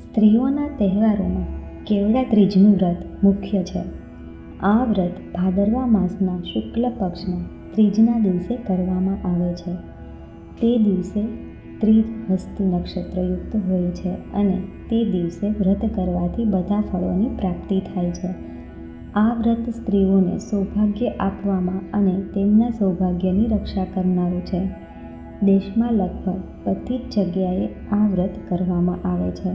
સ્ત્રીઓના તહેવારોમાં કેવડા ત્રીજનું વ્રત મુખ્ય છે. આ વ્રત ભાદરવા માસના શુક્લ પક્ષના ત્રીજના દિવસે કરવામાં આવે છે. તે દિવસે ત્રીજ હસ્તી નક્ષત્રયુક્ત હોય છે અને તે દિવસે વ્રત કરવાથી બધા ફળોની પ્રાપ્તિ થાય છે. આ વ્રત સ્ત્રીઓને સૌભાગ્ય આપવામાં અને તેમના સૌભાગ્યની રક્ષા કરનારું છે. દેશમાં લગભગ બધી જ જગ્યાએ આ વ્રત કરવામાં આવે છે.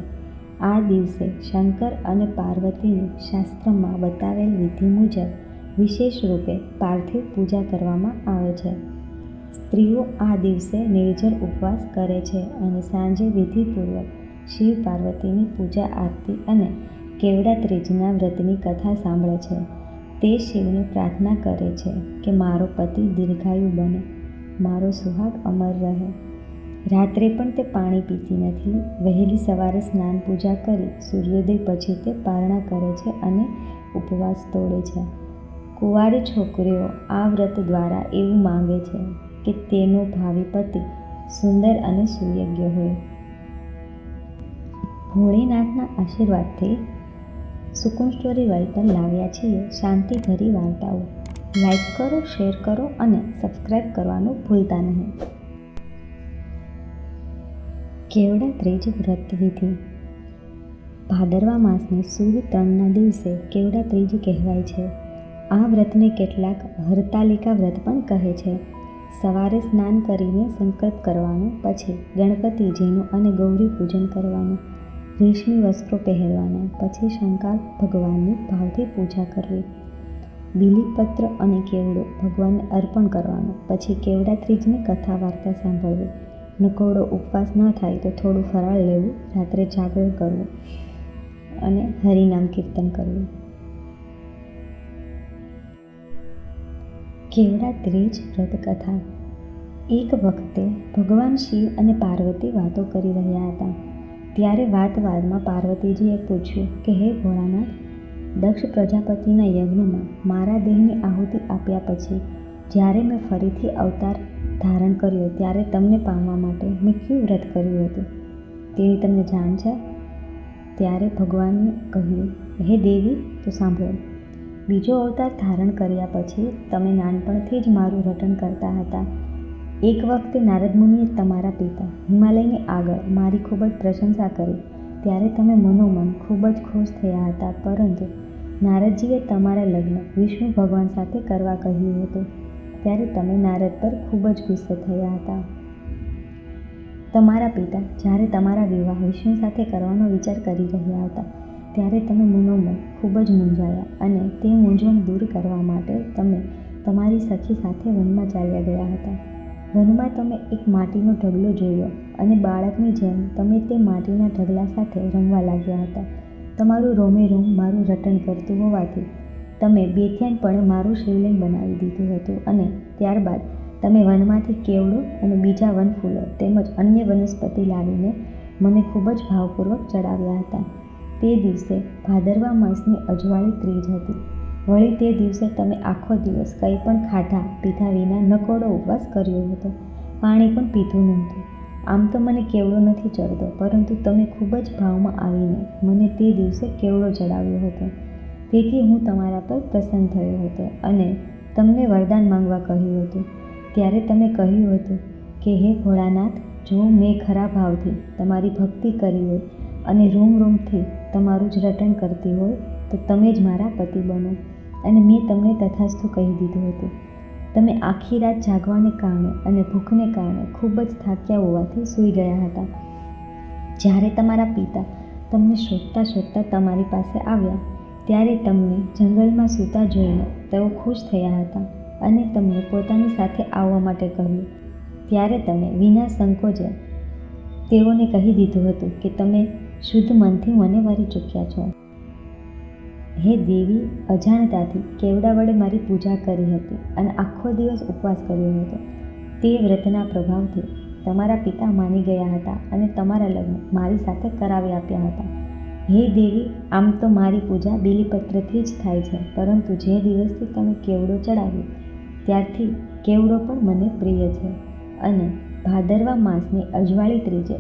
આ દિવસે શંકર અને પાર્વતીની શાસ્ત્રમાં બતાવેલ વિધિ મુજબ વિશેષ રૂપે પાર્થિવ પૂજા કરવામાં આવે છે. સ્ત્રીઓ આ દિવસે નિર્જળ ઉપવાસ કરે છે અને સાંજે વિધિપૂર્વક શિવ પાર્વતીની પૂજા આરતી અને કેવડા ત્રીજના વ્રતની કથા સાંભળે છે. તે શિવને પ્રાર્થના કરે છે કે મારો પતિ દીર્ઘાયુ બને, મારો સુહાગ અમર રહે. રાત્રે પણ તે પાણી પીતી નથી. વહેલી સવારે સ્નાન પૂજા કરી સૂર્યોદય પછી તે પારણા કરે છે અને ઉપવાસ તોડે છે. કુંવારી છોકરીઓ આ વ્રત દ્વારા એવું માંગે છે કે તેનો ભાવિ પતિ સુંદર અને સુયોગ્ય હોય. ભોળેનાથના આશીર્વાદથી સુકુન સ્ટોરી વર્લ્ડ પર લાવ્યા છીએ શાંતિભરી વાર્તાઓ. લાઈક કરો, શેર કરો અને સબસ્ક્રાઈબ કરવાનું ભૂલતા નહીં. કેવડા ત્રીજ વ્રત વિધિ. ભાદરવા માસની સુદ 3ના દિવસે કેવડા ત્રીજ કહેવાય છે. આ વ્રતને કેટલાક હરતાલિકા વ્રત પણ કહે છે. સવારે સ્નાન કરીને સંકલ્પ કરવાનો, પછી ગણપતિજીનું અને ગૌરી પૂજન કરવાનું, રેશમી વસ્ત્રો પહેરવાના, પછી શંકર ભગવાનની ભાવથી પૂજા કરવી, બીલીપત્ર અને કેવડો ભગવાનને અર્પણ કરવાનો, પછી કેવડા ત્રીજની કથા વાર્તા સાંભળવી. નકોરડો ઉપવાસ ન થાય તો થોડું ફરાળ લેવું, રાત્રે જાગરણ કરવું અને હરિનામ કીર્તન કરવું. કેવડા ત્રીજ વ્રત કથા. એક વખતે ભગવાન શિવ અને પાર્વતી વાતો કરી રહ્યા હતા. ત્યારે વાતમાં પાર્વતીજીએ પૂછ્યું કે હે ભોળાનાથ, દક્ષ પ્રજાપતિના યજ્ઞમાં મારા દેહની આહુતિ આપ્યા પછી જ્યારે મેં ફરીથી અવતાર ધારણ કર્યો ત્યારે તમને પામવા માટે મેં કયું વ્રત કર્યું હતું તેની તમને જાણ છે? ત્યારે ભગવાને કહ્યું, હે દેવી, તો સાંભળો. બીજો અવતાર ધારણ કર્યા પછી તમે નાનપણથી જ મારું રટણ કરતા હતા. એક વખતે નારદ મુનિએ તમારા પિતા હિમાલયની આગળ મારી ખૂબ જ પ્રશંસા કરી. ત્યારે તમે મનોમન ખૂબ જ ખુશ થયા હતા, પરંતુ નારદજીએ તમારા લગ્ન વિષ્ણુ ભગવાન સાથે કરવા કહ્યું હતું. ત્યારે તમે નારદ પર ખૂબ જ ગુસ્સે થયા હતા. તમારા પિતા જ્યારે તમારા વિવાહ વિષ્ણુ સાથે કરવાનો વિચાર કરી રહ્યા હતા ત્યારે તમે મનોમન ખૂબ જ મૂંઝાયા અને તે મૂંઝવણ દૂર કરવા માટે તમે તમારી સખી સાથે વનમાં ચાલ્યા ગયા હતા. વનમાં તમે એક માટીનો ઢગલો જોયો અને બાળકની જેમ તમે તે માટીના ઢગલા સાથે રમવા લાગ્યા હતા. તમારું રોમે રોમ મારું રટણ કરતું હોવાથી તમે બેધ્યાનપણે મારું શિવલિંગ બનાવી દીધું હતું અને ત્યારબાદ તમે વનમાંથી કેવડો અને બીજા વનફૂલો તેમજ અન્ય વનસ્પતિ લાવીને મને ખૂબ જ ભાવપૂર્વક ચડાવ્યા હતા. તે દિવસે ભાદરવા માસની અજવાળી ત્રીજ હતી. વળી તે દિવસે તમે આખો દિવસ કંઈ પણ ખાધા પીધા વિના નકોરડો ઉપવાસ કર્યો હતો. પાણી પણ પીધું નહોતું. આમ તો મને કેવડો નથી ચડતો, પરંતુ તમે ખૂબ જ ભાવમાં આવીને મને તે દિવસે કેવડો ચડાવ્યો હતો. તેથી હું તમારા પર પ્રસન્ન થયો હતો અને તમને વરદાન માંગવા કહ્યું હતું. ત્યારે તમે કહ્યું હતું કે હે ભોળાનાથ, જો મેં ખરા ભાવથી તમારી ભક્તિ કરી હોય અને રોમથી તમારું જ રટણ કરતી હોય તો તમે જ મારા પતિ બનો. અને મેં તમને તથાસ્તુ કહી દીધું હતું. તમે આખી રાત જાગવાને કારણે અને ભૂખને કારણે ખૂબ જ થાક્યા હોવાથી સૂઈ ગયા હતા. જ્યારે તમારા પિતા તમને શોધતા શોધતા તમારી પાસે આવ્યા ત્યારે તમને જંગલમાં સૂતા જોઈને તેઓ ખુશ થયા હતા અને તમને પોતાની સાથે આવવા માટે કહ્યું. ત્યારે તમે વિના સંકોચે તેઓને કહી દીધું હતું કે તમે શુદ્ધ મનથી મને વરી ચૂક્યા છો. હે દેવી, અજાણતાથી કેવડા વડે મારી પૂજા કરી હતી અને આખો દિવસ ઉપવાસ કર્યો હતો. તે વ્રતના પ્રભાવથી તમારા પિતા માની ગયા હતા અને તમારા લગ્ન મારી સાથે કરાવી આપ્યા હતા. હે દેવી, આમ તો મારી પૂજા બીલીપત્રથી જ થાય છે, પરંતુ જે દિવસથી તમે કેવડો ચડાવ્યો ત્યારથી કેવડો પણ મને પ્રિય છે અને ભાદરવા માસની અજવાળી ત્રીજે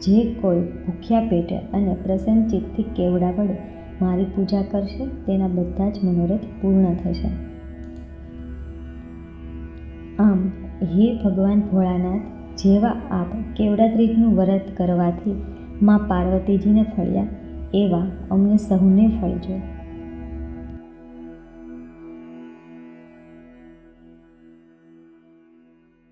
જે કોઈ ભૂખ્યા પેટે અને પ્રસન્ન ચિત્તથી કેવડા વડે મારી પૂજા કરશે તેના બધા જ મનોરથ પૂર્ણ થશે. આમ હે ભગવાન ભોળાનાથ, જેવા આપ કેવડા ત્રીજનું વ્રત કરવાથી મા પાર્વતીજીને ફળ્યા એવા અમને સહુને ફળજો.